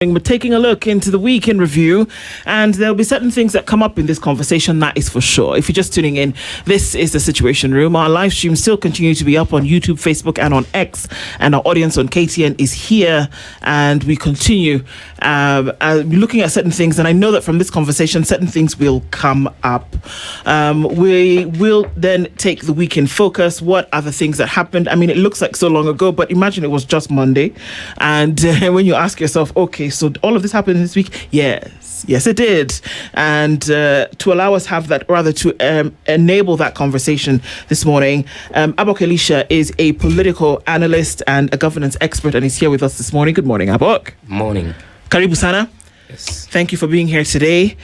We're taking a look into the week in review, and there'll be certain things that come up in this conversation, that is for sure. If you're just tuning in, this is the Situation Room. Our live stream still continue to be up on YouTube, Facebook, and on X, and our audience on KTN is here, and we continue looking at certain things, and I know that from this conversation, certain things will come up. We will then take the week in focus. What are the things that happened? I mean, it looks like so long ago, but imagine it was just Monday, and when you ask yourself, okay, so all of this happened this week? Yes, it did. And to allow us have that, rather to enable that conversation this morning, Abok Elisha is a political analyst and a governance expert, and he's here with us this morning. Good morning, Abok. Morning. Karibu sana. Yes. Thank you for being here today.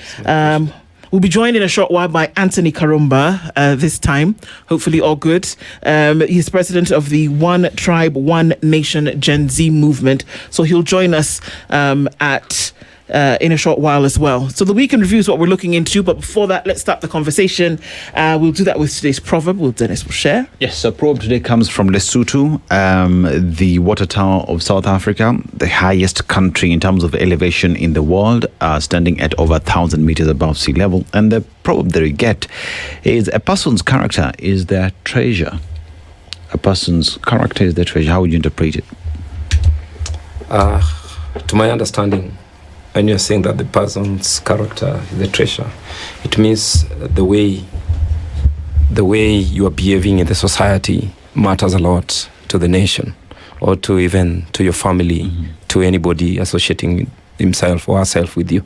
We'll be joined in a short while by Anthony Karumba this time. Hopefully all good. He's president of the One Tribe, One Nation Gen Z movement. So he'll join us in a short while as well. So the week in review is what we're looking into. But before that, let's start the conversation. We'll do that with today's proverb. Dennis will share. Yes, the proverb today comes from Lesotho, the water tower of South Africa, the highest country in terms of elevation in the world, standing at over 1,000 meters above sea level. And the proverb that we get is a person's character is their treasure. A person's character is their treasure. How would you interpret it? To my understanding, when you're saying that the person's character is the treasure, it means the way you are behaving in the society matters a lot to the nation, or to even to your family, to anybody associating himself or herself with you.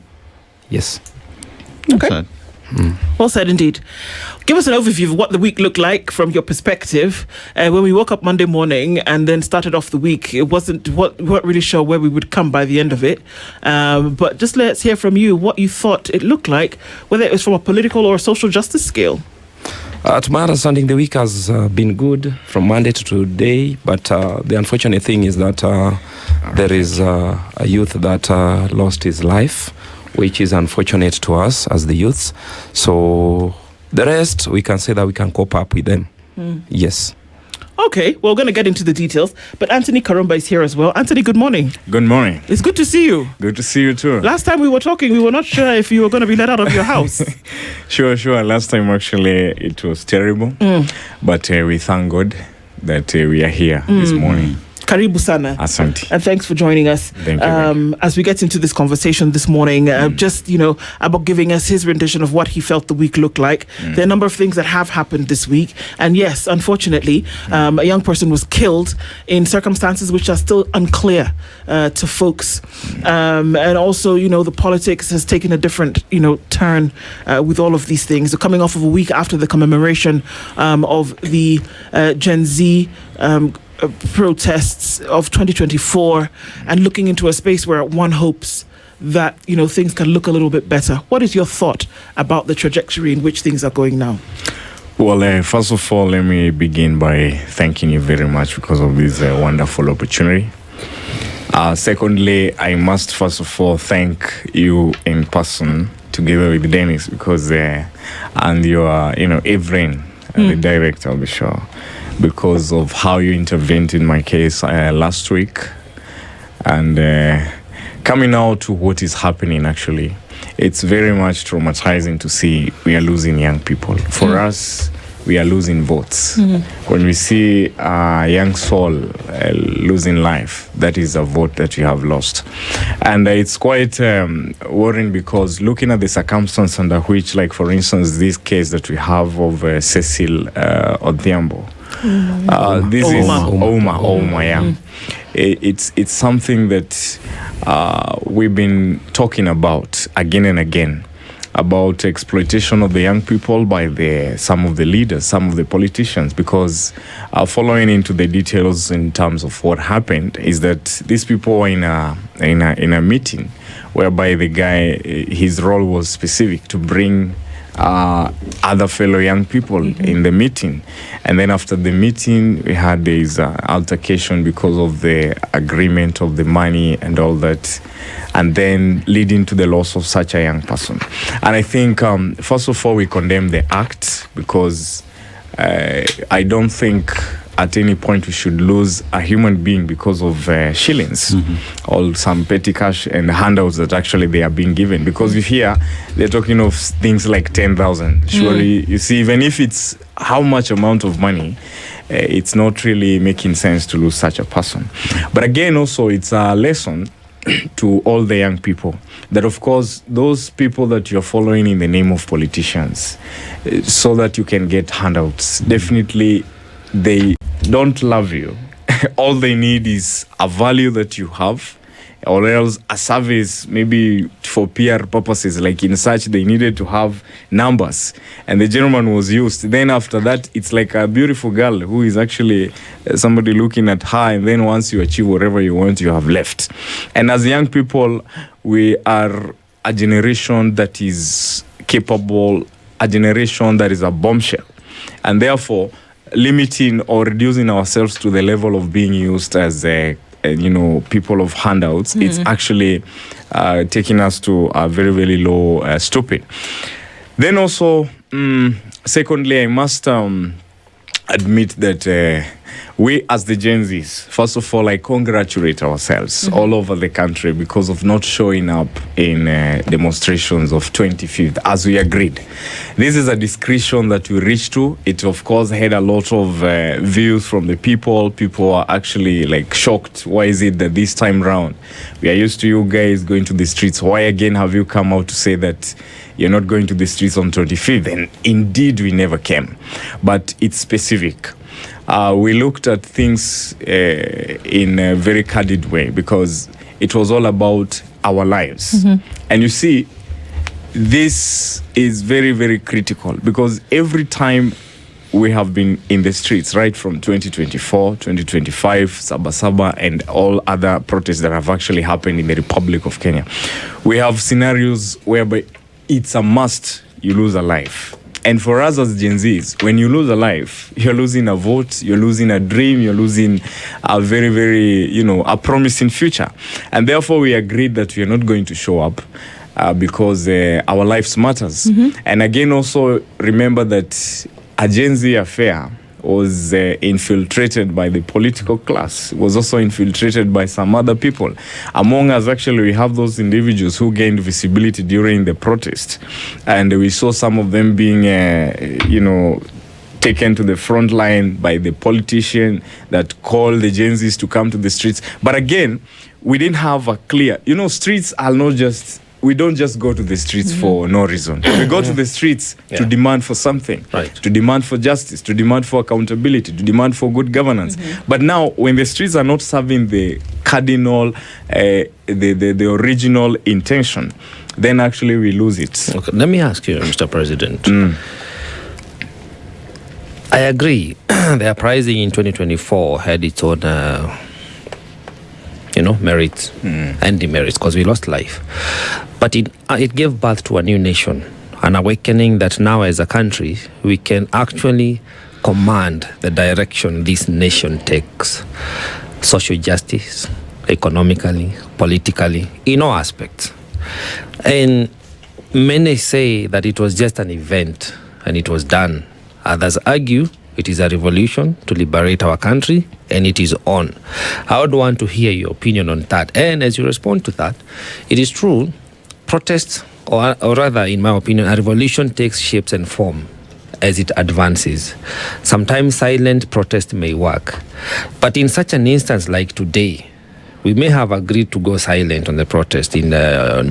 Yes. Okay. Well said indeed. Give us an overview of what the week looked like from your perspective. When we woke up Monday morning and then started off the week, we weren't really sure where we would come by the end of it. But just let's hear from you what you thought it looked like, whether it was from a political or a social justice scale. To my understanding, the week has been good from Monday to today, but the unfortunate thing is that there is a youth that lost his life, which is unfortunate to us as the youths. So the rest, we can say that we can cope up with them. Yes. Okay, well, we're going to get into the details, but Anthony Karumba is here as well. Anthony, good morning. Good morning. It's good to see you. Good to see you too. Last time we were talking, we were not sure if you were going to be let out of your house. Sure. Last time, actually, it was terrible. But we thank God that we are here this morning. Karibu sana. Asante. And thanks for joining us. Thank you. As we get into this conversation this morning, just, about giving us his rendition of what he felt the week looked like. There are a number of things that have happened this week. And yes, unfortunately, a young person was killed in circumstances which are still unclear to folks. And also, the politics has taken a different, turn with all of these things. So coming off of a week after the commemoration of the Gen Z protests of 2024, and looking into a space where one hopes that things can look a little bit better. What is your thought about the trajectory in which things are going now? Well, first of all, let me begin by thanking you very much because of this wonderful opportunity. Secondly, I must first of all thank you in person together with Dennis because and your Evelyn, the director of the show, because of how you intervened in my case last week, and coming out to what is happening. Actually, it's very much traumatizing to see we are losing young people. For us, we are losing votes. When we see a young soul losing life, that is a vote that we have lost. And it's quite worrying because looking at the circumstance under which, like for instance, this case that we have of Cecil Odhiambo, this is Oma, yeah. It's something that we've been talking about again and again, about exploitation of the young people by some of the leaders, some of the politicians, because following into the details in terms of what happened is that these people were in a meeting whereby the guy, his role was specific to bring other fellow young people in the meeting, and then after the meeting we had this altercation because of the agreement of the money and all that, and then leading to the loss of such a young person. And I think first of all we condemn the act because I don't think at any point we should lose a human being because of shillings or some petty cash and handouts that actually they are being given. Because if here they're talking of things like 10,000, surely you see, even if it's how much amount of money, it's not really making sense to lose such a person. But again, also it's a lesson to all the young people that, of course, those people that you're following in the name of politicians, so that you can get handouts, definitely they don't love you. All they need is a value that you have, or else a service, maybe for PR purposes. Like in such, they needed to have numbers, and the gentleman was used. Then after that, it's like a beautiful girl who is actually somebody looking at her, and then once you achieve whatever you want, you have left. And as young people, we are a generation that is capable, a generation that is a bombshell, and therefore limiting or reducing ourselves to the level of being used as people of handouts, it's actually taking us to a very, very low stupid. Then also, secondly, I must admit that we as the Gen Zs, first of all, I congratulate ourselves all over the country because of not showing up in demonstrations of 25th, as we agreed. This is a discretion that we reached to. It, of course, had a lot of views from the people. People are actually like shocked. Why is it that this time round we are used to you guys going to the streets? Why again have you come out to say that you're not going to the streets on 25th? And indeed, we never came. But it's specific. We looked at things in a very candid way because it was all about our lives. And you see, this is very, very critical because every time we have been in the streets, right from 2024, 2025, Sabasaba, and all other protests that have actually happened in the Republic of Kenya, we have scenarios whereby it's a must you lose a life. And for us as Gen Zs, when you lose a life, you're losing a vote, you're losing a dream, you're losing a very, very, a promising future. And therefore, we agreed that we are not going to show up because our lives matters. And again, also remember that a Gen Z affair was infiltrated by the political class, was also infiltrated by some other people. Among us, actually, we have those individuals who gained visibility during the protest. And we saw some of them being, taken to the front line by the politician that called the Gen Zs to come to the streets. But again, we didn't have a clear, streets are not just, we don't just go to the streets for no reason. We go to the streets to demand for something, to demand for justice, to demand for accountability, to demand for good governance. But now, when the streets are not serving the cardinal, the original intention, then actually we lose it. Okay, let me ask you, Mr. President. I agree. The uprising in 2024 had its own merits and demerits because we lost life. But it gave birth to a new nation, an awakening that now as a country, we can actually command the direction this nation takes. Social justice, economically, politically, in all aspects. And many say that it was just an event and it was done. Others argue it is a revolution to liberate our country, and it is on. I would want to hear your opinion on that. And as you respond to that, it is true, protests, or rather, in my opinion, a revolution takes shapes and form as it advances. Sometimes silent protest may work. But in such an instance like today, we may have agreed to go silent on the protest in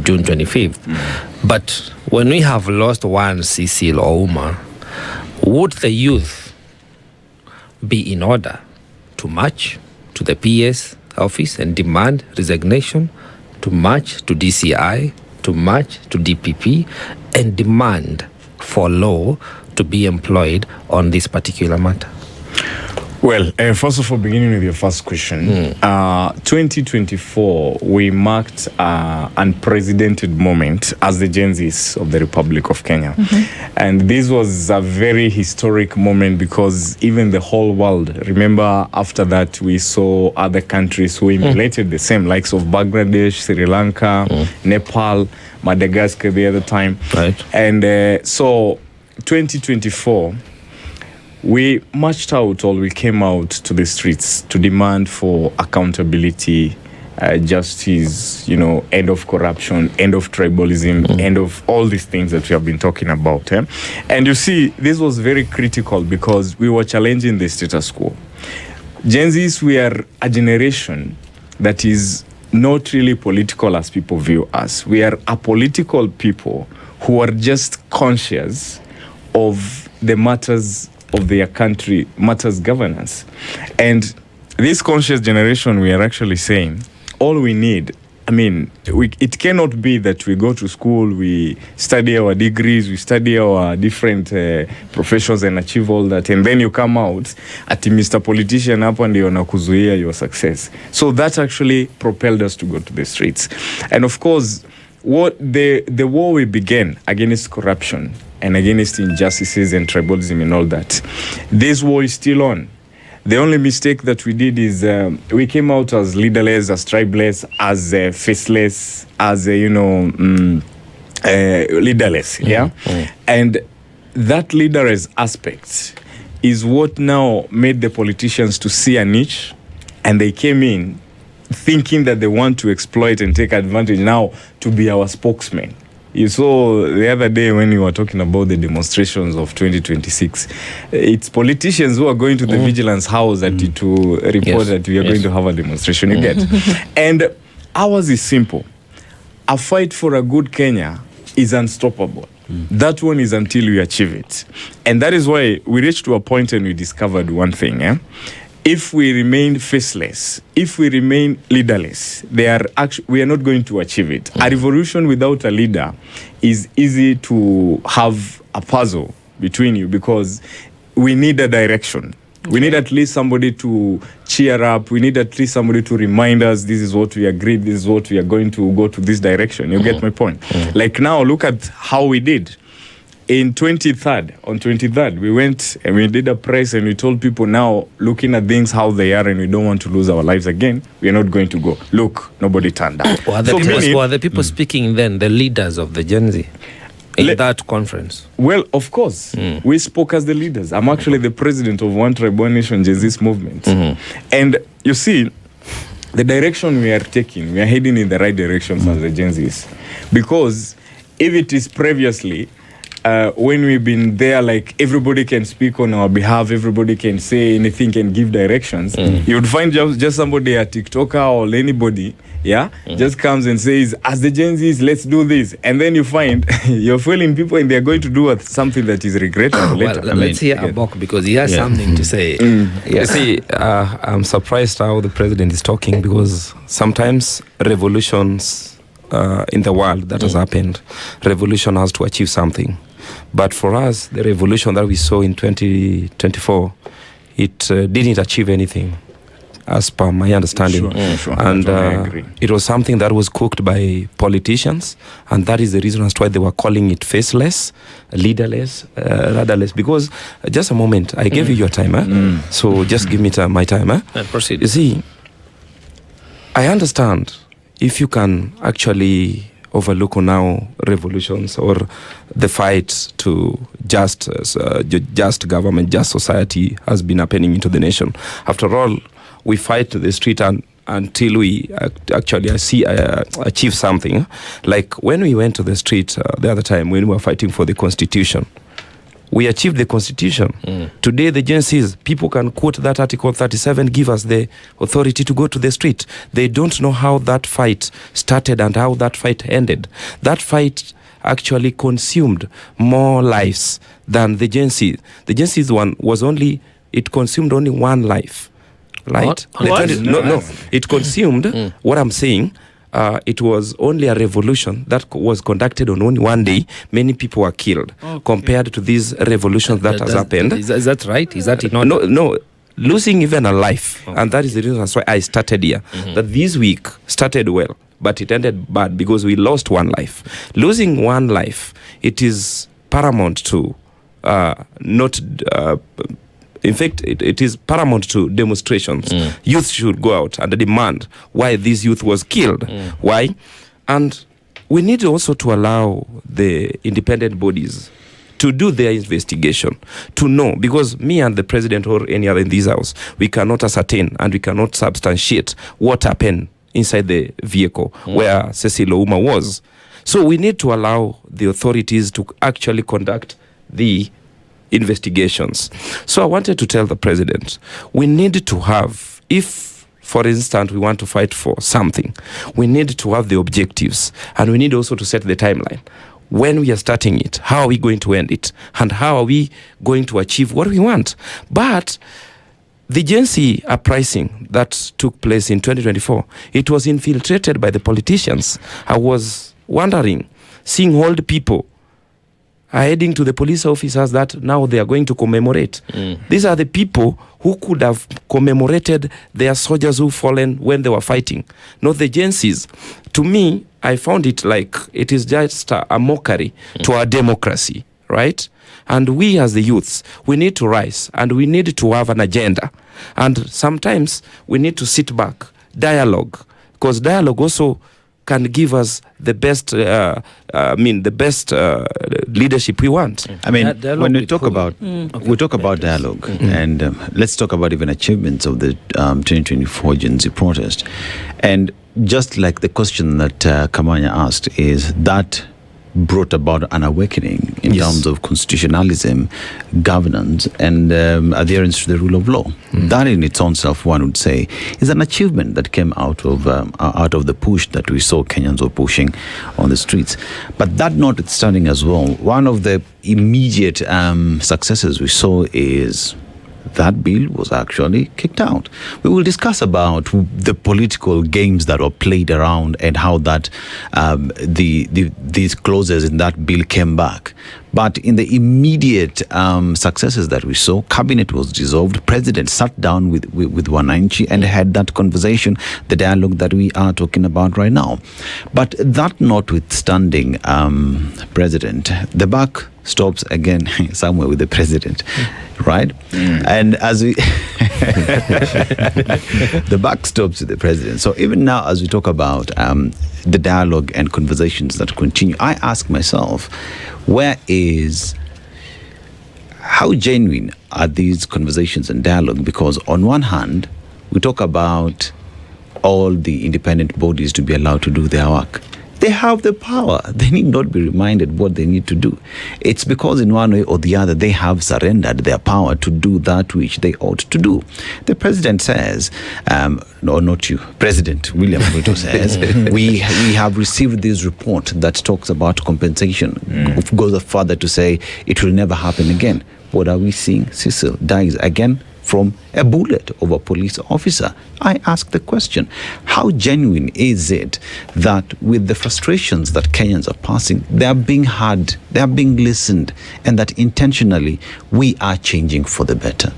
June 25th. But when we have lost one Cecil or Uma, would the youth be in order to march to the PS office and demand resignation, to march to DCI, to march to DPP, and demand for law to be employed on this particular matter? Well, first of all, beginning with your first question, 2024, we marked an unprecedented moment as the Gen Zs of the Republic of Kenya. And this was a very historic moment because even the whole world, remember after that, we saw other countries who emulated the same, likes of Bangladesh, Sri Lanka, Nepal, Madagascar the other time. Right. And so 2024, we marched out, or we came out to the streets to demand for accountability, justice, end of corruption, end of tribalism, end of all these things that we have been talking about. And you see, this was very critical because we were challenging the status quo. Gen Zs, we are a generation that is not really political as people view us. We are a political people who are just conscious of the matters of their country, matters governance. And this conscious generation, we are actually saying, all we need, it cannot be that we go to school, we study our degrees, we study our different professions and achieve all that, and then you come out at Mr. Politician up and you're nakuzuia your success. So that actually propelled us to go to the streets. And of course, what the war we began against corruption and against injustices and tribalism and all that, this war is still on. The only mistake that we did is we came out as leaderless, as tribeless, as faceless, as leaderless. Yeah, and that leaderless aspect is what now made the politicians to see a niche, and they came in thinking that they want to exploit and take advantage now to be our spokesman. You saw the other day when you were talking about the demonstrations of 2026, it's politicians who are going to the vigilance house to report that we are going to have a demonstration. You get? And ours is simple. A fight for a good Kenya is unstoppable. That one is until we achieve it. And that is why we reached to a point and we discovered one thing. If we remain faceless, if we remain leaderless, we are not going to achieve it. A revolution without a leader is easy to have a puzzle between you because we need a direction. We need at least somebody to cheer up. We need at least somebody to remind us this is what we agreed, this is what we are going to go to this direction. You get my point? Like now, look at how we did. On 23rd, we went and we did a press and we told people now, looking at things how they are and we don't want to lose our lives again, we are not going to go. Look, nobody turned up. Were the people speaking then, the leaders of the Gen Z, in that conference? Well, of course. We spoke as the leaders. I'm actually the president of One Tribe, One Nation Gen Z movement. And you see, the direction we are taking, we are heading in the right direction as the Gen Zs. Because if it is previously, when we've been there, like everybody can speak on our behalf, everybody can say anything, can give directions. You would find just somebody, a TikToker or anybody, just comes and says, as the Gen Zs, let's do this. And then you find you're fooling people and they're going to do something that is regrettable later. Well, let's hear Abok because he has something to say. You see, I'm surprised how the president is talking because sometimes revolutions in the world that has happened, revolution has to achieve something. But for us, the revolution that we saw in 2024, it didn't achieve anything, as per my understanding. Sure. And it was something that was cooked by politicians, and that is the reason as to why they were calling it faceless, leaderless, rudderless. Because just a moment, I gave you your time, so just give me my time. Proceed. You see, I understand if you can actually overlook now revolutions or the fight to just government, just society has been happening into the nation. After all, we fight to the street until we actually achieve something. Like when we went to the street the other time when we were fighting for the constitution, we achieved the constitution. Today, the Gen Zs, people can quote that Article 37, give us the authority to go to the street. They don't know how that fight started and how that fight ended. That fight actually consumed more lives than the Gen Z. The Gen Z's one was it consumed only one life. Right? What? No. It consumed, what I'm saying, it was only a revolution that was conducted on only one day. Many people were killed compared to these revolutions that has happened. Is that right? Is that not? No. Losing even a life. And that is the reason that's why I started here. That this week started well, but it ended bad because we lost one life. Losing one life, it is paramount to in fact, it is paramount to demonstrations. Youth should go out and demand why this youth was killed. Why? And we need also to allow the independent bodies to do their investigation, to know, because me and the president or any other in this house, we cannot ascertain and we cannot substantiate what happened inside the vehicle where Cecil Ouma was. So we need to allow the authorities to actually conduct the investigations. So I wanted to tell the president, we need to have, if, for instance, we want to fight for something, we need to have the objectives, and we need also to set the timeline. When we are starting it, how are we going to end it? And how are we going to achieve what we want? But the Gen Z uprising that took place in 2024, it was infiltrated by the politicians. I was wondering, seeing old people are heading to the police officers that now they are going to commemorate. These are the people who could have commemorated their soldiers who fallen when they were fighting, not the Gen Zs. To me, I found it like it is just a mockery to our democracy, right? And we as the youths, we need to rise and we need to have an agenda. And sometimes we need to sit back, dialogue, because dialogue also can give us the best, leadership we want. I mean, when we talk about dialogue, and let's talk about even achievements of the 2024 Gen Z protest. And just like the question that Kamanya asked, is that brought about an awakening in terms of constitutionalism, governance, and adherence to the rule of law. That in its own self, one would say, is an achievement that came out of the push that we saw Kenyans were pushing on the streets. But that notwithstanding as well, one of the immediate successes we saw is that bill was actually kicked out. We will discuss about the political games that were played around and how that these clauses in that bill came back. But in the immediate successes that we saw, cabinet was dissolved, president sat down with Wananchi and had that conversation, the dialogue that we are talking about right now. But that notwithstanding, president, the buck stops again somewhere with the president, right? And as we the buck stops with the president. So even now, as we talk about the dialogue and conversations that continue, I ask myself, how genuine are these conversations and dialogue? Because on one hand, we talk about all the independent bodies to be allowed to do their work. They have the power. They need not be reminded what they need to do. It's because in one way or the other, they have surrendered their power to do that which they ought to do. The president says, no, not you, President William Ruto says, we have received this report that talks about compensation. It goes further to say it will never happen again. What are we seeing? Cecil dies again from a bullet of a police officer. I ask the question, how genuine is it that with the frustrations that Kenyans are passing, they are being heard, they are being listened, and that intentionally we are changing for the better?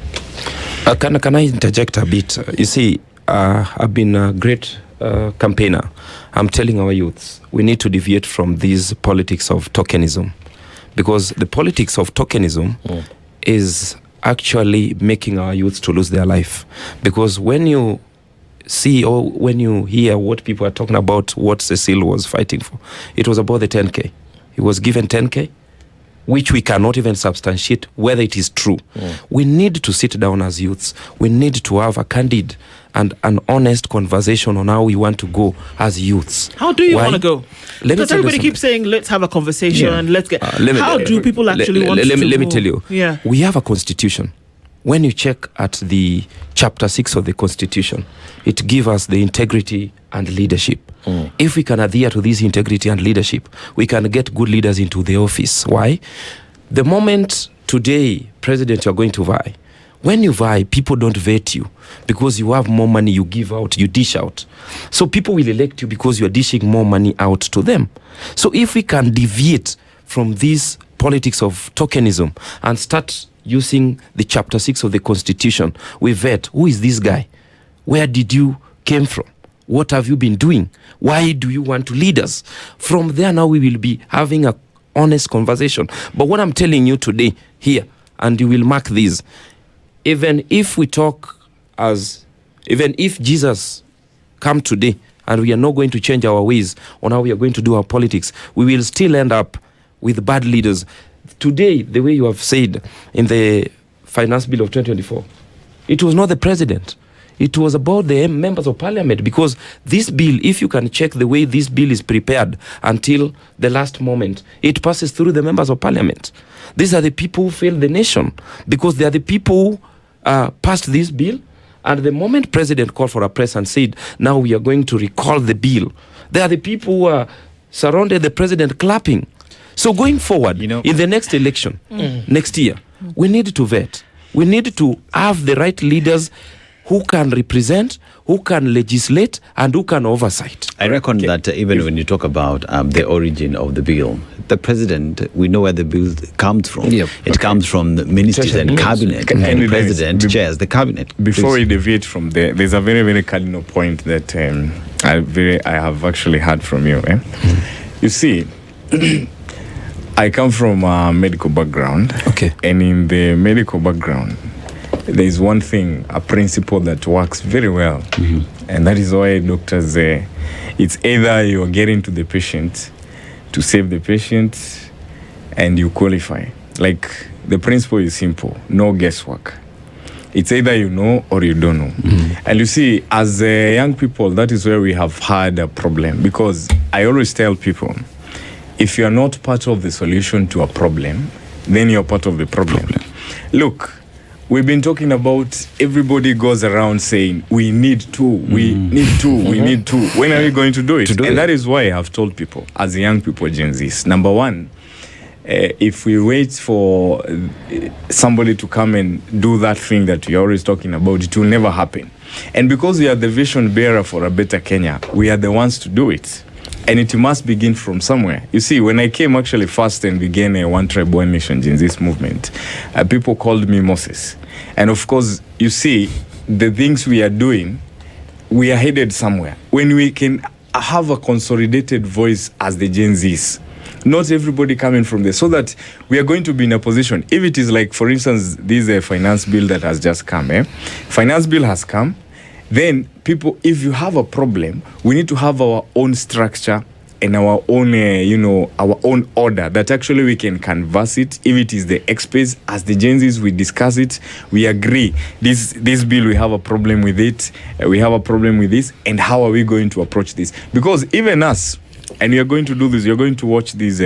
Can I interject a bit? You see, I've been a great campaigner. I'm telling our youths, we need to deviate from this politics of tokenism, because the politics of tokenism is actually making our youths to lose their life. Because when you see or when you hear what people are talking about, what Cecil was fighting for, it was about the 10K. He was given 10K, which we cannot even substantiate whether it is true. We need to sit down as youths. We need to have a candid and an honest conversation on how we want to go as youths. How do you want to go? Because everybody keeps saying, let's have a conversation, let's get... how do people actually want to go? Let me tell you. Yeah. We have a constitution. When you check at the chapter 6 of the constitution, it gives us the integrity and leadership. If we can adhere to this integrity and leadership, we can get good leaders into the office. Why? The moment today, President, you're going to vie, when you vie, people don't vet you because you have more money you give out, you dish out. So people will elect you because you're dishing more money out to them. So if we can deviate from this politics of tokenism and start using the chapter 6 of the constitution, we vet, who is this guy? Where did you came from? What have you been doing? Why do you want to lead us? From there now we will be having a honest conversation. But what I'm telling you today here, and you will mark this, even if Jesus come today and we are not going to change our ways on how we are going to do our politics, we will still end up with bad leaders. today, the way you have said in the finance bill of 2024, it was not the president. It was about the members of parliament, because this bill, if you can check the way this bill is prepared until the last moment, it passes through the members of parliament. These are the people who failed the nation, because they are the people who passed this bill. And the moment president called for a press and said, now we are going to recall the bill, they are the people who surrounded the president clapping. So going forward, in the next election, next year, we need to vet. We need to have the right leaders who can represent, who can legislate, and who can oversight. I reckon that even when you talk about the origin of the bill, the president, we know where the bill comes from. Yep. It comes from the ministers and cabinet, and the president chairs the cabinet. Before we deviate from there, there's a very, very cardinal point that I have actually heard from you. You see, I come from a medical background. Okay. And in the medical background, there is one thing, a principle that works very well. And that is why doctors say it's either you're getting to the patient to save the patient and you qualify. Like, the principle is simple, no guesswork. It's either you know or you don't know. And you see, as young people, that is where we have had a problem, because I always tell people, if you are not part of the solution to a problem, then you're part of the problem. Look, we've been talking about, everybody goes around saying, we need to, we need to, we need to. When are we going to do it? That is why I have told people, as young people, Gen Zs, number one, if we wait for somebody to come and do that thing that we're always talking about, it will never happen. And because we are the vision bearer for a better Kenya, we are the ones to do it. And it must begin from somewhere. You see, when I came actually first and began a One Tribe, One Nation Gen Z movement, people called me Moses. And of course, you see, the things we are doing, we are headed somewhere. When we can have a consolidated voice as the Gen Zs, not everybody coming from there, so that we are going to be in a position, if it is like, for instance, this finance bill that has just come, finance bill has come, then people, if you have a problem, we need to have our own structure and our own, our own order that actually we can canvass it. If it is the experts, as the Gen Zs, we discuss it, we agree. This bill, we have a problem with it, we have a problem with this, and how are we going to approach this? Because even us, and we are going to do this, you're going to watch this,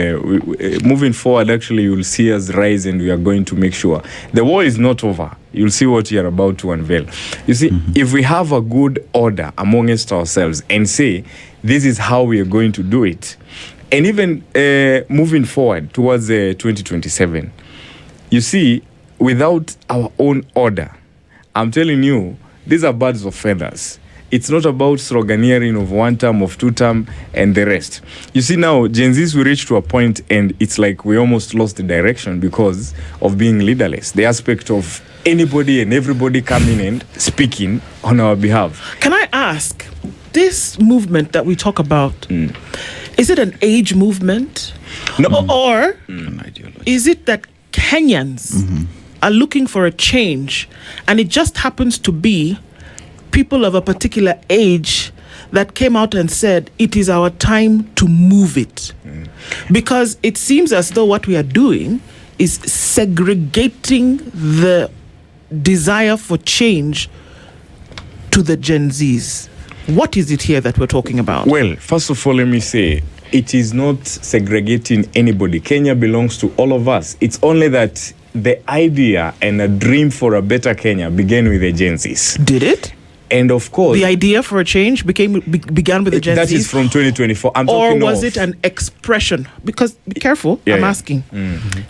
moving forward, actually, you'll see us rise, and we are going to make sure. The war is not over. You'll see what you are about to unveil. You see, if we have a good order amongst ourselves and say, this is how we are going to do it, and even moving forward towards 2027, you see, without our own order, I'm telling you, these are birds of feathers. It's not about sloganeering of one term, of two term, and the rest. You see, now, Gen Zs, we reach to a point, and it's like we almost lost the direction because of being leaderless. The aspect of anybody and everybody coming and speaking on our behalf. Can I ask, this movement that we talk about, is it an age movement? No. Or is it that Kenyans are looking for a change, and it just happens to be people of a particular age that came out and said, it is our time to move it? Because it seems as though what we are doing is segregating the desire for change to the Gen Zs. What is it here that we're talking about? Well, first of all, let me say, it is not segregating anybody. Kenya belongs to all of us. It's only that the idea and a dream for a better Kenya began with the Gen Zs. Did it? And of course, the idea for a change began with the Gen Zs. That is from 2024. Or was it an expression? Because, be careful, I'm asking.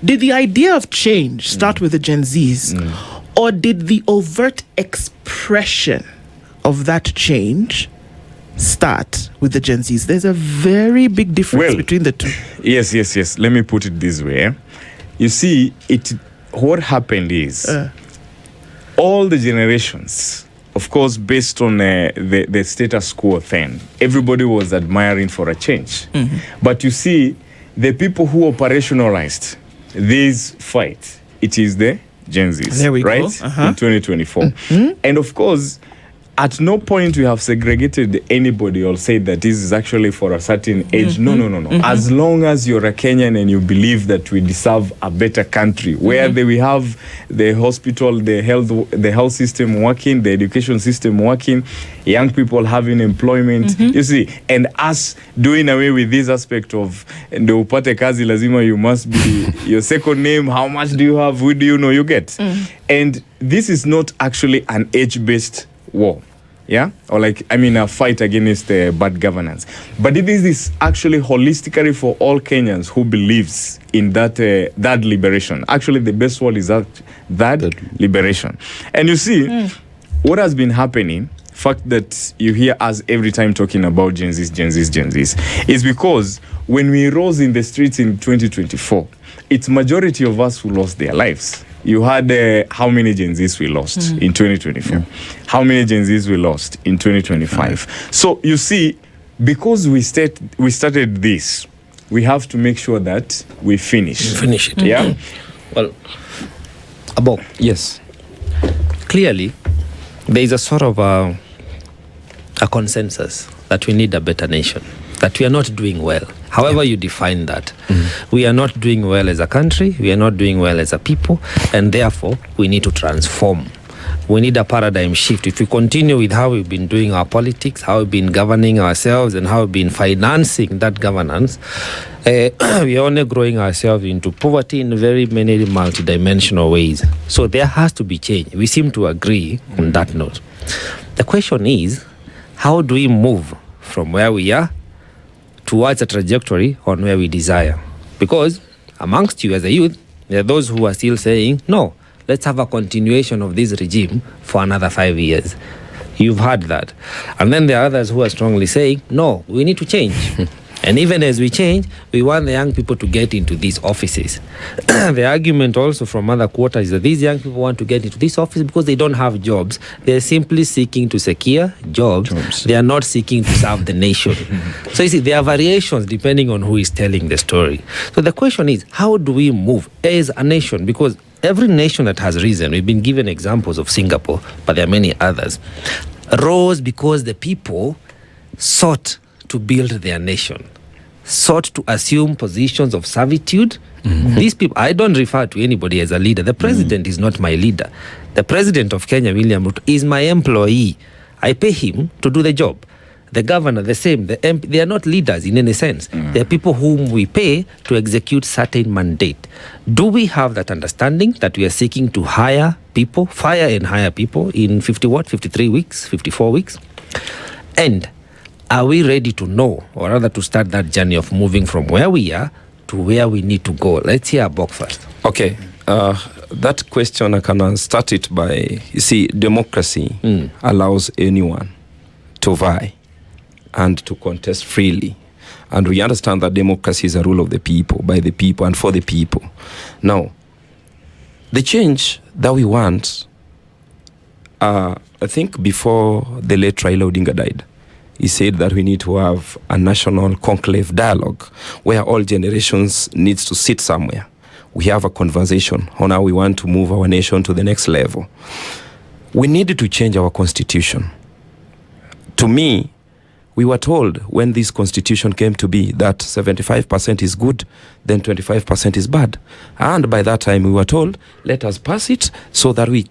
Did the idea of change start with the Gen Zs? Or did the overt expression of that change start with the Gen Zs? There's a very big difference between the two. Yes. Let me put it this way. You see, what happened is all the generations, of course, based on the status quo then, everybody was admiring for a change. But you see, the people who operationalized this fight, it is the Gen Zs, there we right? go. In 2024. And of course, at no point we have segregated anybody or said that this is actually for a certain age. No. As long as you're a Kenyan and you believe that we deserve a better country where we have the hospital, the health system working, the education system working, young people having employment, you see, and us doing away with this aspect of ndo upate kazi lazima you must be your second name, how much do you have, who do you know, you get. And this is not actually an age-based war, or a fight against bad governance, but it is actually holistically for all Kenyans who believes in that liberation. Actually, the best word is that liberation. And you see, what has been happening, fact that you hear us every time talking about Gen Zs, is because when we rose in the streets in 2024, it's majority of us who lost their lives. You had how many Gen Zs we lost in 2024? How many Gen Zs we lost in 2025? So you see, because we started this, we have to make sure that we finish it. Yeah. Well, Abok. Yes. Clearly, there is a sort of a consensus that we need a better nation, that we are not doing well. However you define that, we are not doing well as a country, we are not doing well as a people, and therefore we need to transform. We need a paradigm shift. If we continue with how we've been doing our politics, how we've been governing ourselves, and how we've been financing that governance, we are only growing ourselves into poverty in very many multidimensional ways. So there has to be change. We seem to agree on that note. The question is, how do we move from where we are towards a trajectory on where we desire? Because amongst you as a youth, there are those who are still saying, no, let's have a continuation of this regime for another 5 years. You've heard that. And then there are others who are strongly saying, no, we need to change. And even as we change, we want the young people to get into these offices. The argument also from other quarters is that these young people want to get into this office because they don't have jobs. They're simply seeking to secure jobs. They are not seeking to serve the nation. So you see, there are variations depending on who is telling the story. So the question is, how do we move as a nation? Because every nation that has risen, we've been given examples of Singapore, but there are many others, rose because the people sought to build their nation, sought to assume positions of servitude. These people, I don't refer to anybody as a leader. The president is not my leader. The president of Kenya, William Ruto, is my employee. I pay him to do the job. The governor, the same. The MP, they are not leaders in any sense. They are people whom we pay to execute certain mandate. Do we have that understanding that we are seeking to hire people, fire and hire people in 53 weeks, 54 weeks? And are we ready to know, or rather to start that journey of moving from where we are to where we need to go? Let's hear Abok first. Okay. That question, I can start it by, you see, democracy allows anyone to vie and to contest freely. And we understand that democracy is a rule of the people, by the people, and for the people. Now, the change that we want, I think before the late Raila Odinga died, he said that we need to have a national conclave dialogue where all generations needs to sit somewhere. We have a conversation on how we want to move our nation to the next level. We needed to change our constitution. To me, we were told when this constitution came to be that 75% is good, then 25% is bad. And by that time we were told, let us pass it so that we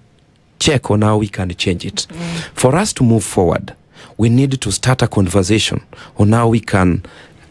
check on how we can change it. For us to move forward, we need to start a conversation on how we can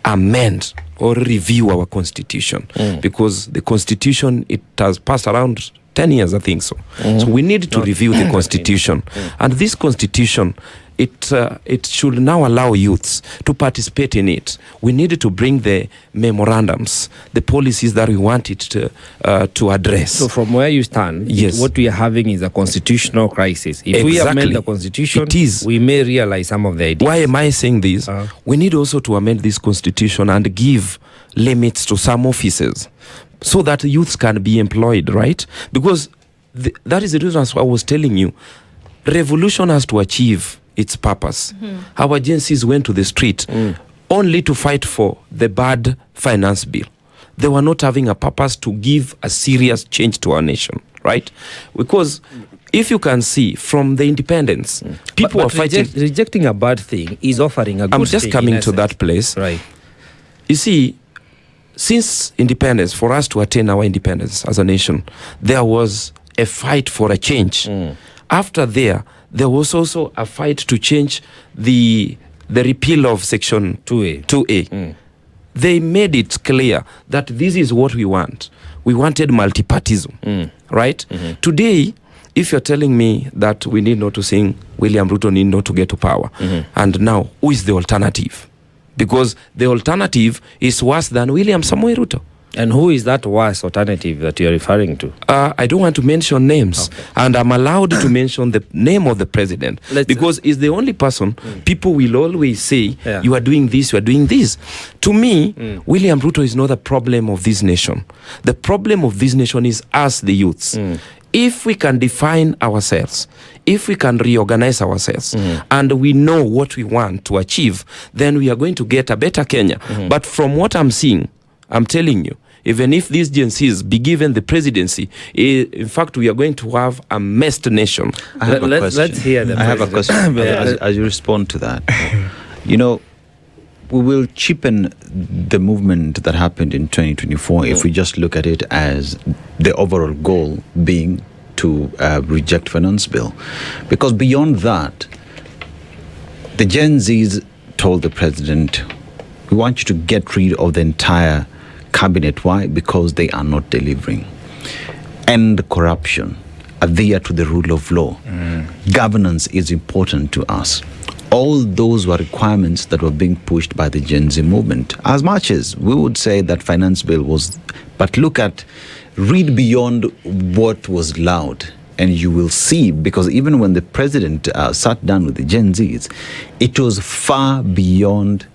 amend or review our constitution, because the constitution, it has passed around 10 years, I think so. So we need to review the constitution. And this constitution, it should now allow youths to participate in it. We needed to bring the memorandums, the policies that we wanted to address. So from where you stand, yes, what we are having is a constitutional crisis. If we amend the constitution, we may realize some of the ideas. Why am I saying this? We need also to amend this constitution and give limits to some offices so that youths can be employed, right? Because that is the reason I was telling you, revolution has to achieve its purpose. Our agencies went to the street only to fight for the bad finance bill. They were not having a purpose to give a serious change to our nation. right? Because if you can see from the independence, people are fighting. Rejecting a bad thing is offering a good thing. I'm just coming to that place. Right. You see, since independence, for us to attain our independence as a nation, there was a fight for a change. After there was also a fight to change the repeal of Section 2A. They made it clear that this is what we want. We wanted multipartism, right? Today, if you're telling me that we need not to sing William Ruto need not to get to power, and now who is the alternative? Because the alternative is worse than William Samoei Ruto. And who is that worse alternative that you're referring to? I don't want to mention names, and I'm allowed to mention the name of the president because he's the only person people will always say, you are doing this, you are doing this. To me, William Ruto is not the problem of this nation. The problem of this nation is us, the youths. If we can define ourselves, if we can reorganize ourselves, and we know what we want to achieve, then we are going to get a better Kenya. But from what I'm seeing, I'm telling you, even if these Gen Zs be given the presidency, in fact, we are going to have a messed nation. Let's hear them. I have a question. As you respond to that, you know, we will cheapen the movement that happened in 2024 if we just look at it as the overall goal being to reject finance bill. Because beyond that, the Gen Zs told the president, we want you to get rid of the entire cabinet. Why? Because they are not delivering. End corruption. Adhere to the rule of law. Governance is important to us. All those were requirements that were being pushed by the Gen Z movement. As much as we would say that finance bill was, but read beyond what was loud, and you will see, because even when the president sat down with the Gen Zs, it was far beyond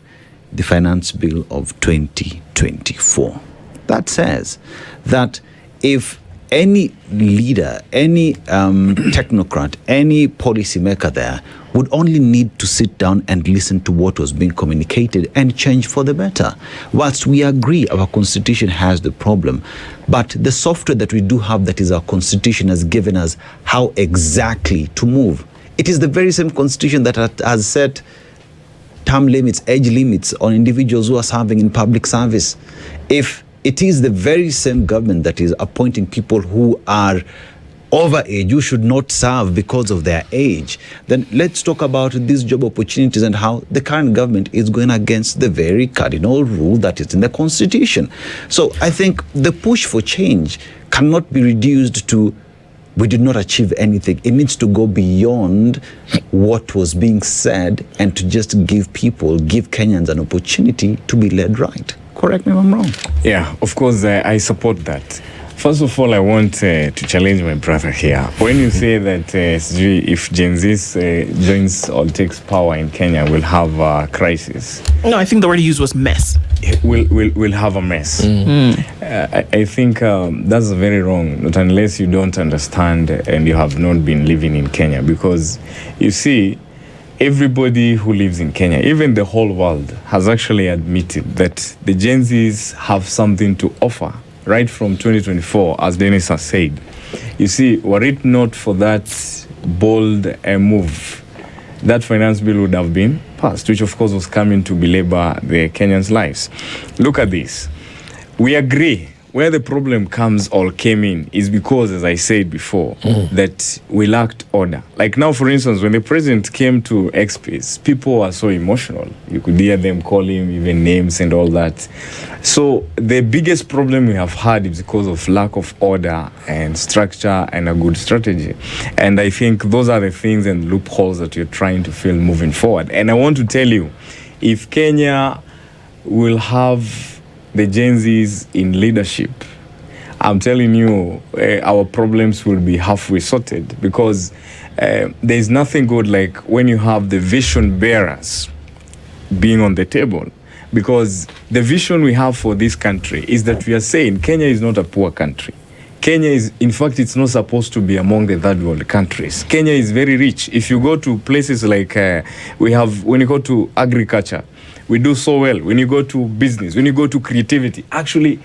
the finance bill of 2024. That says that if any leader, any technocrat, any policymaker there would only need to sit down and listen to what was being communicated and change for the better. Whilst we agree our constitution has the problem, but the software that we do have, that is our constitution, has given us how exactly to move. It is the very same constitution that has set term limits, age limits on individuals who are serving in public service. If it is the very same government that is appointing people who are over age, who should not serve because of their age, then let's talk about these job opportunities and how the current government is going against the very cardinal rule that is in the constitution. So I think the push for change cannot be reduced to we did not achieve anything. It needs to go beyond what was being said and to just give Kenyans an opportunity to be led right. Correct me if I'm wrong. Yeah, of course, I support that. First of all, I want to challenge my brother here. When you say that if Gen Z joins or takes power in Kenya, we'll have a crisis. No, I think the word you used was mess. We'll have a mess. I think that's very wrong, not unless you don't understand and you have not been living in Kenya. Because you see, everybody who lives in Kenya, even the whole world, has actually admitted that the Gen Zs have something to offer. Right from 2024, as Dennis has said. You see, were it not for that bold move, that finance bill would have been passed, which of course was coming to belabor the Kenyans' lives. Look at this. We agree. Where the problem comes or came in is because, as I said before, that we lacked order. Like now, for instance, when the president came to X-Space, people were so emotional. You could hear them call him even names and all that. So the biggest problem we have had is because of lack of order and structure and a good strategy. And I think those are the things and loopholes that you're trying to fill moving forward. And I want to tell you, if Kenya will have the Gen Zs in leadership, I'm telling you, our problems will be halfway sorted, because there's nothing good like when you have the vision bearers being on the table. Because the vision we have for this country is that we are saying Kenya is not a poor country. Kenya is, in fact, it's not supposed to be among the third world countries. Kenya is very rich. If you go to places like when you go to agriculture, we do so well. When you go to business, when you go to creativity, actually,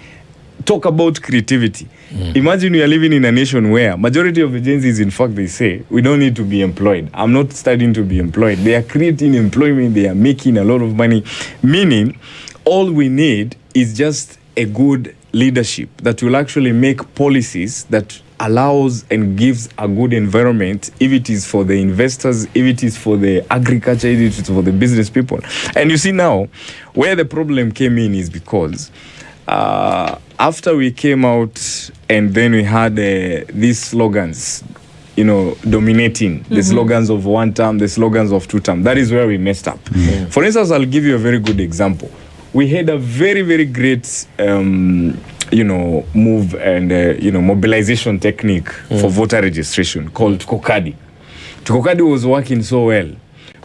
talk about creativity. Imagine we are living in a nation where majority of the Gen Zs, in fact, they say, we don't need to be employed. I'm not studying to be employed. They are creating employment. They are making a lot of money. Meaning, all we need is just a good leadership that will actually make policies that allows and gives a good environment, if it is for the investors, if it is for the agriculture, if it is for the business people. And you see now, where the problem came in is because after we came out and then we had these slogans, dominating, the slogans of one term, the slogans of two term. That is where we messed up. For instance, I'll give you a very good example. We had a very, very great move and mobilization technique for voter registration called Tukokadi. Tukokadi was working so well.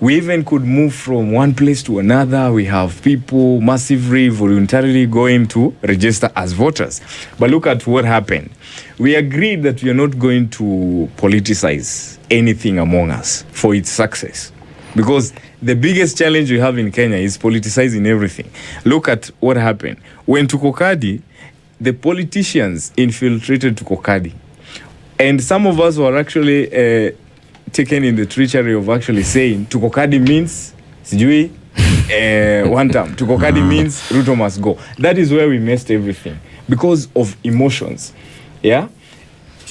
We even could move from one place to another. We have people massively, voluntarily going to register as voters. But look at what happened. We agreed that we are not going to politicize anything among us for its success. Because the biggest challenge we have in Kenya is politicizing everything. Look at what happened. When Tukokadi, the politicians infiltrated Tukokadi. And some of us were actually taken in the treachery of actually saying Tukokadi means sijui one term. Tukokadi means Ruto must go. That is where we messed everything because of emotions. Yeah,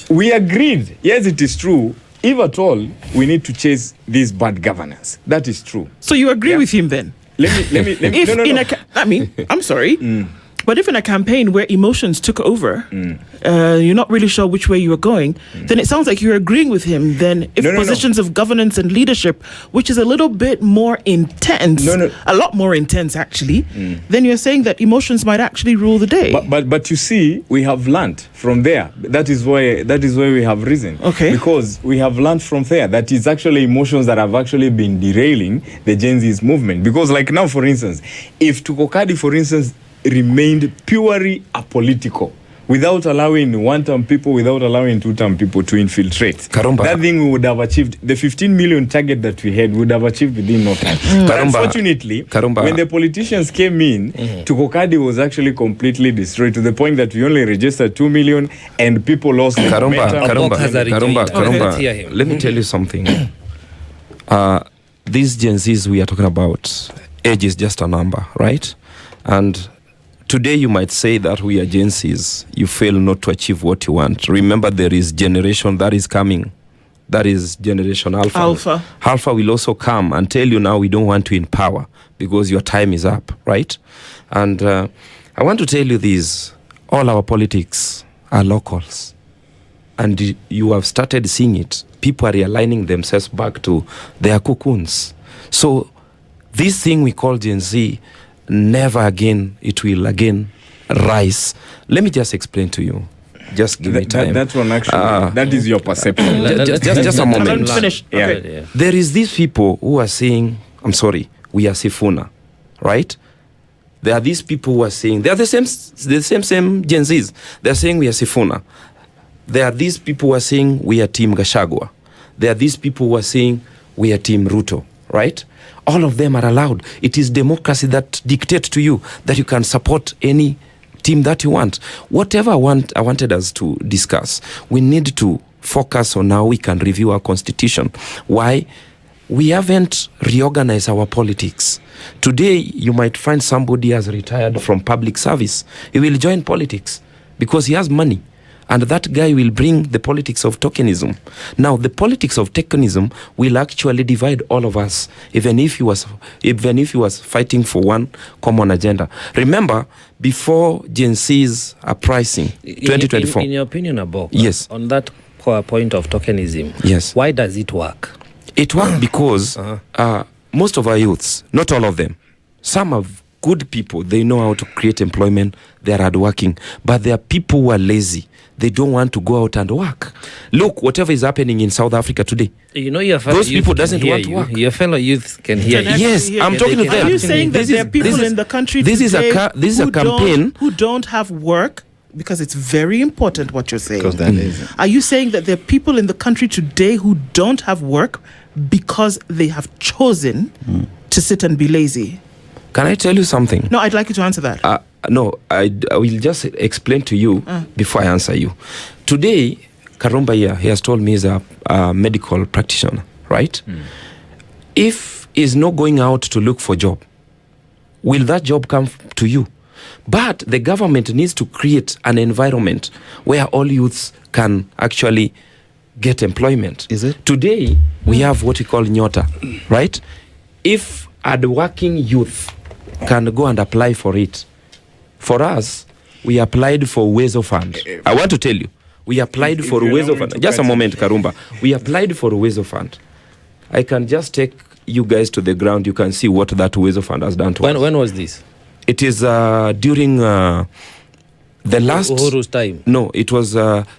we agreed. Yes, it is true. If at all, we need to chase this bad governance. That is true. So you agree with him then? Let me. If I'm sorry. But if in a campaign where emotions took over, you're not really sure which way you are going, then it sounds like you're agreeing with him. Then if positions of governance and leadership, which is a little bit more intense, a lot more intense actually, then you're saying that emotions might actually rule the day. But you see, we have learned from there. That is why we have risen. Okay. Because we have learned from there that it's actually emotions that have actually been derailing the Gen Z's movement. Because like now, for instance, if Tukokadi, for instance, remained purely apolitical, without allowing one-term people, without allowing two-term people to infiltrate. Karumba. That thing we would have achieved, the 15 million target that we had, we would have achieved within no time. But unfortunately, when the politicians came in, Tukokadi was actually completely destroyed to the point that we only registered 2 million and people lost the Karumba. Let me tell you something. These Gen Zs we are talking about, age is just a number, right? And today you might say that we are Gen Zs. You fail not to achieve what you want. Remember, there is generation that is coming. That is generation Alpha. Alpha will also come and tell you now we don't want to empower because your time is up, right? And I want to tell you this. All our politics are locals. And you have started seeing it. People are realigning themselves back to their cocoons. So this thing we call Gen Z, never again it will again rise. Let me just explain to you. Just give me time. That one actually, that is your perception. just a moment. Finish. Yeah. Okay. Yeah. There is these people who are saying, I'm sorry, we are Sifuna, right? There are these people who are saying, they are the same Gen Zs. They are saying we are Sifuna. There are these people who are saying we are Team Gashagwa. There are these people who are saying we are Team Ruto, right? All of them are allowed. It is democracy that dictates to you that you can support any team that you want. Whatever I wanted us to discuss, we need to focus on how we can review our constitution. Why? We haven't reorganized our politics. Today, you might find somebody has retired from public service. He will join politics because he has money. And that guy will bring the politics of tokenism. Now, the politics of tokenism will actually divide all of us, even if he was fighting for one common agenda. Remember, before Gen Z's uprising, 2024. In your opinion, Abok, yes, on that point of tokenism, yes, why does it work? It works because most of our youths, not all of them, some are good people. They know how to create employment. They are hardworking, but there are people who are lazy. They don't want to go out and work. Look, whatever is happening in South Africa today. You know, your fellow those people doesn't want to work. Your fellow youth can hear you. Yes, I'm talking to them. Are you saying that there are people in the country today this is a campaign who don't have work? Because it's very important what you're saying. Because that is. Are you saying that there are people in the country today who don't have work because they have chosen to sit and be lazy? Can I tell you something? No, I'd like you to answer that. No, I will just explain to you before I answer you. Today, Karumba here, he has told me he's a medical practitioner, right? If he's not going out to look for job, will that job come to you? But the government needs to create an environment where all youths can actually get employment. Is it? Today, we have what we call Nyota, right? If a working youth can go and apply for it, for us, we applied for Uwezo Fund. I want to tell you, we applied for Uwezo Fund. Just a moment, Karumba. We applied for Uwezo Fund. I can just take you guys to the ground. You can see what that Uwezo Fund has done to us. When was this? It is during the last... Uhuru's time? No, it was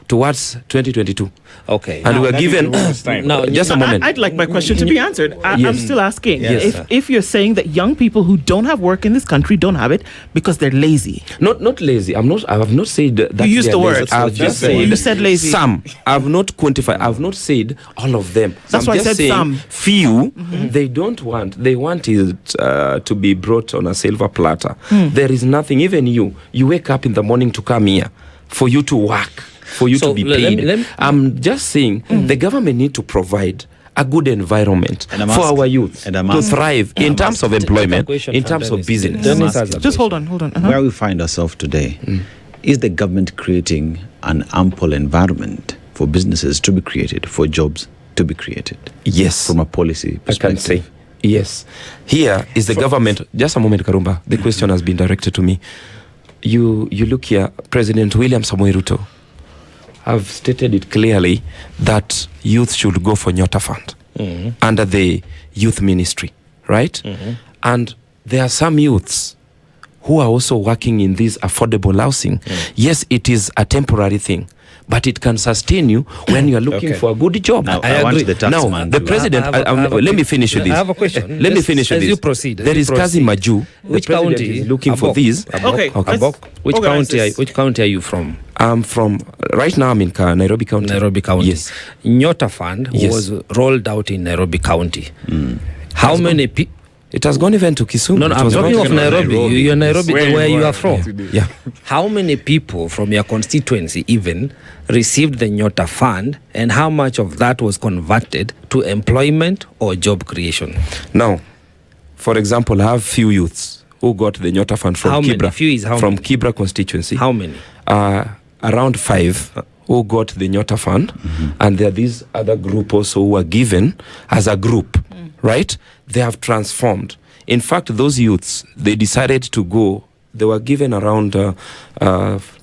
towards 2022. Okay. And we were given... Now, just a moment. I'd like my question to be answered. I'm still asking. Yes. If you're saying that young people who don't have work in this country don't have it because they're lazy. Not lazy. I have not said that. You used they the are word. lazy. I've just said You said lazy. Some. I've not quantified. I've not said all of them. That's I'm why I just said saying some. Few. They don't want. They want it to be brought on a silver platter. There is nothing. Even you wake up in the morning to come here for you to work, for you to be paid. I'm just saying the government need to provide a good environment for our youth to thrive in terms of employment, in terms of business. Just hold on. Where we find ourselves today, is the government creating an ample environment for businesses to be created, for jobs to be created? Yes. From a policy I perspective. can say. Yes. Here is the government. Just a moment, Karumba. The question has been directed to me. You look here, President William Samoei Ruto have stated it clearly that youth should go for Nyota Fund under the youth ministry, right? And there are some youths who are also working in this affordable housing. Yes, it is a temporary thing, but it can sustain you when you are looking for a good job. Now, I want agree. the tax Now, man the to- president, let me finish with this. I have a question. Let me finish with As this. you proceed. There is Kazi Maju. Which the president county? is looking for Abok. this. Okay, Abok. Which organize county? this. Which county are you from? I'm from, right now I'm in Nairobi County. Nairobi County. Yes. Nyota Fund Yes. was rolled out in Nairobi County. How many people? It has gone even to Kisumu. No, It I'm was talking not- of Nairobi. You're Nairobi, where you are from. Yeah. How many people from your constituency even received the Nyota Fund, and how much of that was converted to employment or job creation? Now, for example, I have few youths who got the Nyota Fund from How many? Kibra. Few is how from many? Kibra constituency. How many? Around 5 who got the Nyota Fund, and there are these other group also who are given as a group, right? They have transformed. In fact, those youths, they decided to go, they were given around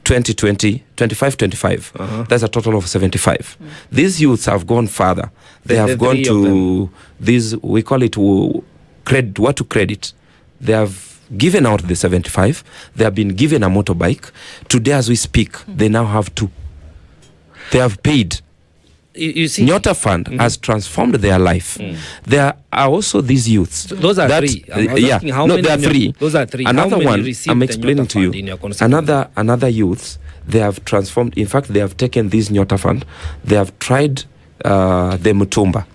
25. That's a total of 75. These youths have gone further. They have gone three of to these, we call it credit, what to credit. They have given out the 75. They have been given a motorbike. Today, as we speak, they now have 2. They have paid. You see, Nyota Fund has transformed their life. There are also these youths. those are that- 3. I was asking how no, many there are in your- 3. Those are 3. Another how many one, received I'm the explaining Nyota to you. Fund in your constituency? Another youths, they have transformed. In fact, they have taken this Nyota Fund. They have tried the Mutumba.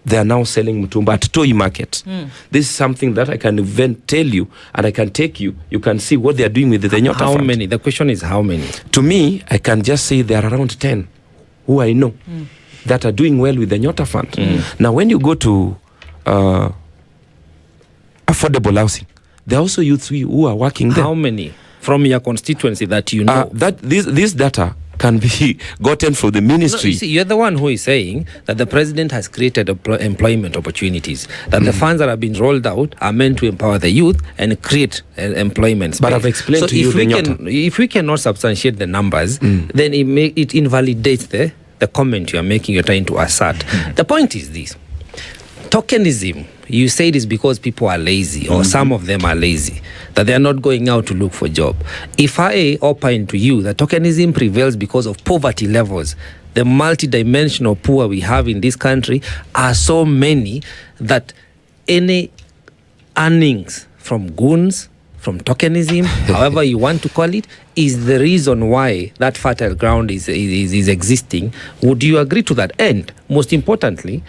They are now selling Mutumba at Toi Market. This is something that I can even tell you, and I can take you. You can see what they are doing with the Nyota How Fund. many? The question is how many? To me, I can just say there are around 10 who I know that are doing well with the Nyota Fund. Now, when you go to affordable housing, there are also youths who are working there. How many from your constituency that you know? That this data can be gotten from the No, ministry. you see, you're the one who is saying that the president has created employment opportunities, that the funds that have been rolled out are meant to empower the youth and create employment space. But I've explained so to you if the we Nyota. can, if we cannot substantiate the numbers, then it invalidates the comment you are making, you're trying to assert. The point is this. Tokenism, you say it is because people are lazy, or some of them are lazy, that they are not going out to look for job. If I opine to you that tokenism prevails because of poverty levels, the multidimensional poor we have in this country are so many that any earnings from goons, from tokenism, however you want to call it, is the reason why that fertile ground is existing. Would you agree to that? And most importantly,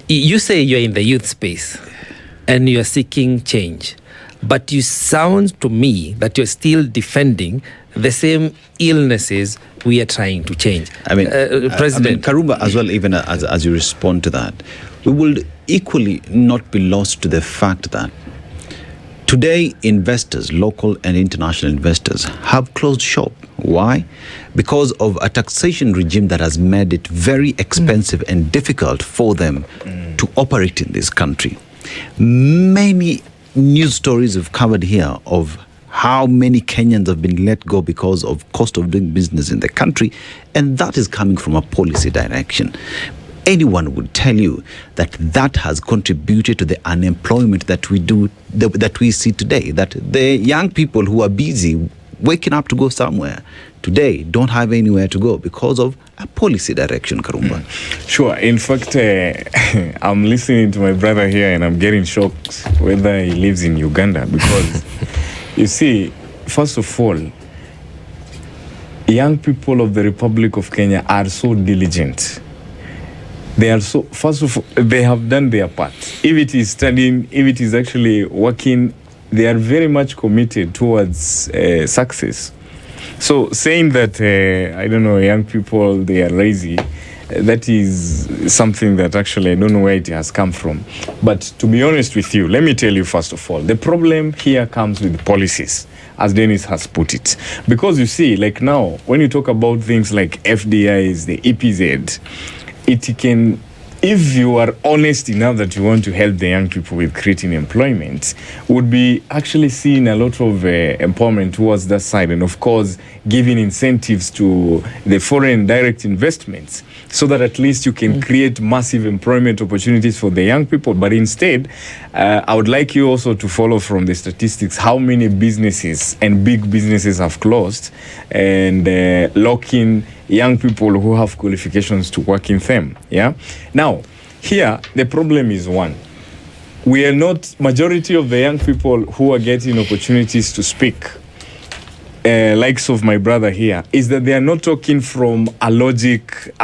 you say you're in the youth space and you're seeking change. But you sound to me that you're still defending the same illnesses we are trying to change. President Karumba, as well, even as you respond to that, we will equally not be lost to the fact that today investors, local and international investors, have closed shop. Why? Because of a taxation regime that has made it very expensive and difficult for them to operate in this country. Many news stories have covered here of how many Kenyans have been let go because of cost of doing business in the country, and that is coming from a policy direction. Anyone would tell you that has contributed to the unemployment that we see today, that the young people who are busy waking up to go somewhere today don't have anywhere to go because of a policy direction, Karumba. Sure. In fact, I'm listening to my brother here and I'm getting shocked whether he lives in Uganda because, you see, first of all, young people of the Republic of Kenya are so diligent. They are so, first of all, they have done their part. If it is studying, if it is actually working, they are very much committed towards success. So saying that, I don't know, young people, they are lazy, that is something that actually I don't know where it has come from. But to be honest with you, let me tell you first of all, the problem here comes with policies, as Dennis has put it. Because you see, like now, when you talk about things like FDIs, the EPZ, it can, if you are honest enough that you want to help the young people with creating employment, would be actually seeing a lot of empowerment towards that side, and of course giving incentives to the foreign direct investments so that at least you can create massive employment opportunities for the young people. But instead, I would like you also to follow from the statistics how many businesses and big businesses have closed and locking young people who have qualifications to work in them. Yeah. Now, here the problem is one. We are not, majority of the young people who are getting opportunities to speak, likes of my brother here, is that they are not talking from a logic,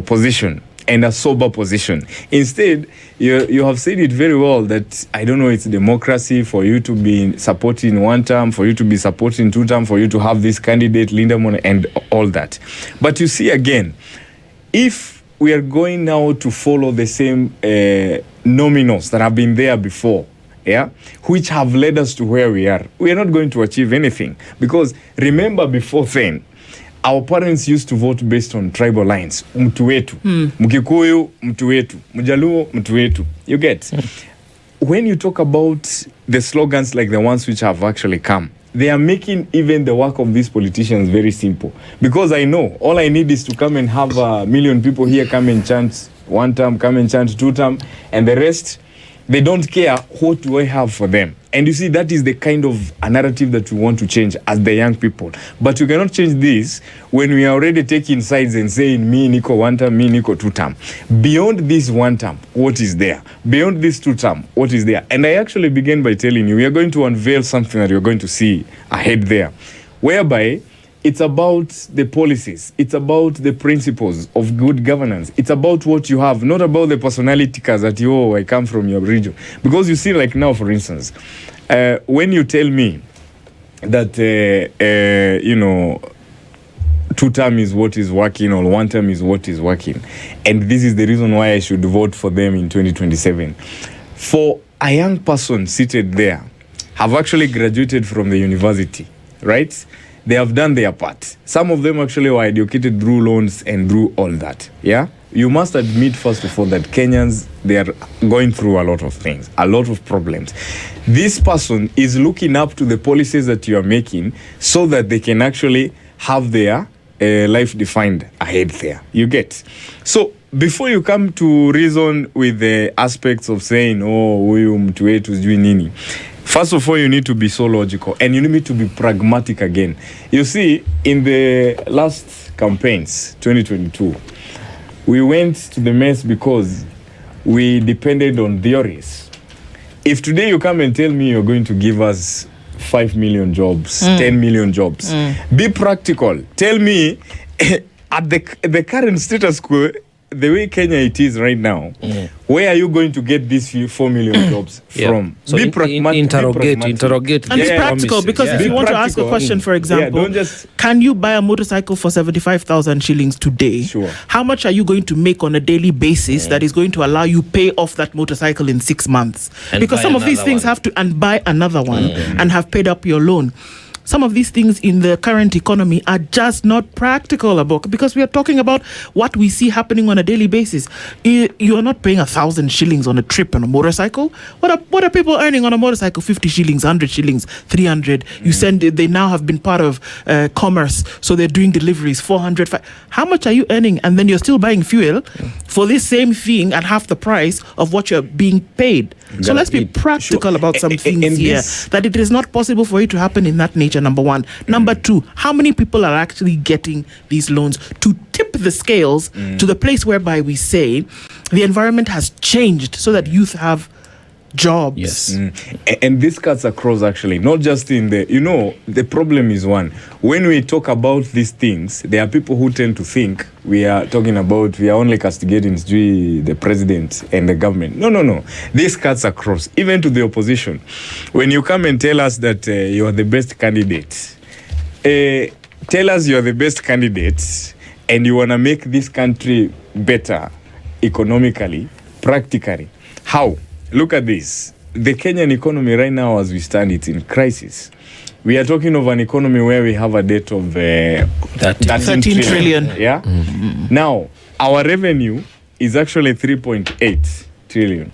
position and a sober position. Instead, you have said it very well that, I don't know, it's democracy for you to be supporting one term, for you to be supporting two term, for you to have this candidate, Lindemann, and all that. But you see, again, if we are going now to follow the same nominals that have been there before, yeah, which have led us to where we are not going to achieve anything. Because remember, before then, our parents used to vote based on tribal lines. Mtu wetu, Mkikuyu, mtu wetu, Mjaluo, mtu wetu. You get? When you talk about the slogans like the ones which have actually come, they are making even the work of these politicians very simple. Because I know all I need is to come and have 1 million people here come and chant one term, come and chant two term, and the rest, they don't care what do I have for them. And you see, that is the kind of a narrative that we want to change as the young people. But you cannot change this when we are already taking sides and saying, me niko one term, me niko two term. Beyond this one term, what is there? Beyond this two term, what is there? And I actually began by telling you, we are going to unveil something that you're going to see ahead there, whereby it's about the policies. It's about the principles of good governance. It's about what you have, not about the personality cars that, I come from your region. Because you see, like now, for instance, when you tell me that, two term is what is working or one term is what is working, and this is the reason why I should vote for them in 2027. For a young person seated there, have actually graduated from the university, right? They have done their part. Some of them actually were educated through loans and through all that. Yeah? You must admit, first of all, that Kenyans, they are going through a lot of things, a lot of problems. This person is looking up to the policies that you are making so that they can actually have their life defined ahead there. You get? So, before you come to reason with the aspects of saying, huyu mtu wetu sijui nini, first of all, you need to be so logical and you need to be pragmatic again. You see, in the last campaigns, 2022, we went to the mess because we depended on theories. If today you come and tell me you're going to give us 5 million jobs, 10 million jobs, be practical. Tell me, at the current status quo, the way Kenya it is right now, where are you going to get these 4 million jobs from? So Be interrogate. And be practical, because if you want to ask a question, for example, don't just can you buy a motorcycle for 75,000 shillings today? Sure. How much are you going to make on a daily basis that is going to allow you pay off that motorcycle in 6 months? And Because buy some of these another things one. have to, and buy another one and have paid up your loan. Some of these things in the current economy are just not practical, Abok, because we are talking about what we see happening on a daily basis. You are not paying 1,000 shillings on a trip on a motorcycle. What are people earning on a motorcycle? 50 shillings, 100 shillings, 300. You send it, they now have been part of commerce, so they're doing deliveries, 400. How much are you earning? And then you're still buying fuel for this same thing at half the price of what you're being paid. So let's be practical about some things here, that it is not possible for it to happen in that nature, number one. Number two, how many people are actually getting these loans to tip the scales to the place whereby we say the environment has changed so that youth have jobs? Yes. And this cuts across, actually, not just in the, the problem is one. When we talk about these things, there are people who tend to think we are only castigating the president and the government. No. This cuts across, even to the opposition. When you come and tell us that you are the best candidate, tell us you are the best candidate and you want to make this country better economically, practically. How? Look at this. The Kenyan economy right now, as we stand, it's in crisis. We are talking of an economy where we have a debt of 13 trillion. Yeah. Now, our revenue is actually 3.8 trillion.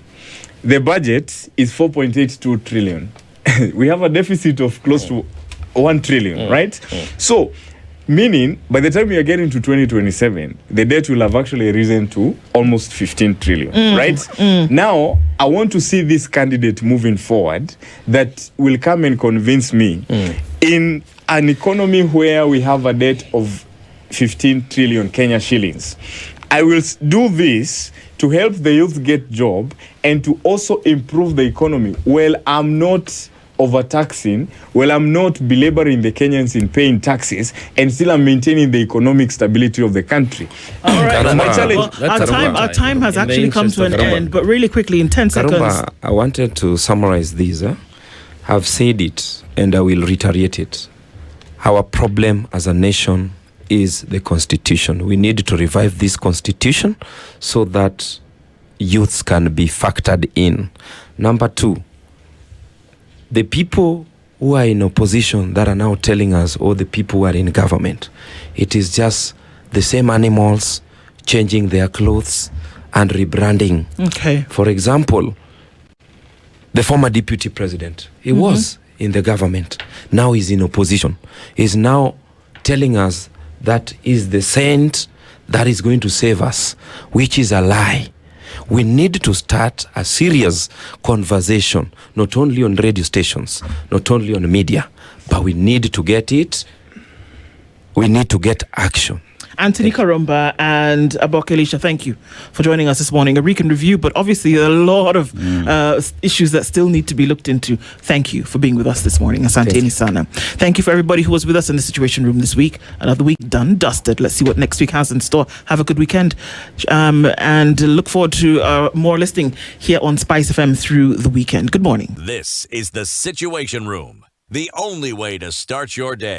The budget is 4.82 trillion. We have a deficit of close to 1 trillion, right? So, meaning, by the time we are getting to 2027, the debt will have actually risen to almost 15 trillion, right? Now, I want to see this candidate moving forward that will come and convince me in an economy where we have a debt of 15 trillion Kenya shillings. I will do this to help the youth get job and to also improve the economy. Well, I'm not overtaxing, I'm not belaboring the Kenyans in paying taxes, and still I'm maintaining the economic stability of the country. All right. My challenge. Our time has actually come to an end, but really quickly, in 10 seconds. I wanted to summarize this. I've said it and I will reiterate it. Our problem as a nation is the constitution. We need to revive this constitution so that youths can be factored in. Number two, the people who are in opposition that are now telling us, the people who are in government, it is just the same animals changing their clothes and rebranding. Okay. For example, the former deputy president, he was in the government. Now he's in opposition. He's now telling us that is the saint that is going to save us, which is a lie. We need to start a serious conversation, not only on radio stations, not only on media, but we need to get it. We need to get action. Anthony Karumba and Abok Elisha, thank you for joining us this morning. A week in review, but obviously a lot of issues that still need to be looked into. Thank you for being with us this morning. Asante Nisana. Thank you for everybody who was with us in the Situation Room this week. Another week done, dusted. Let's see what next week has in store. Have a good weekend. And look forward to more listening here on SpiceFM through the weekend. Good morning. This is the Situation Room, the only way to start your day.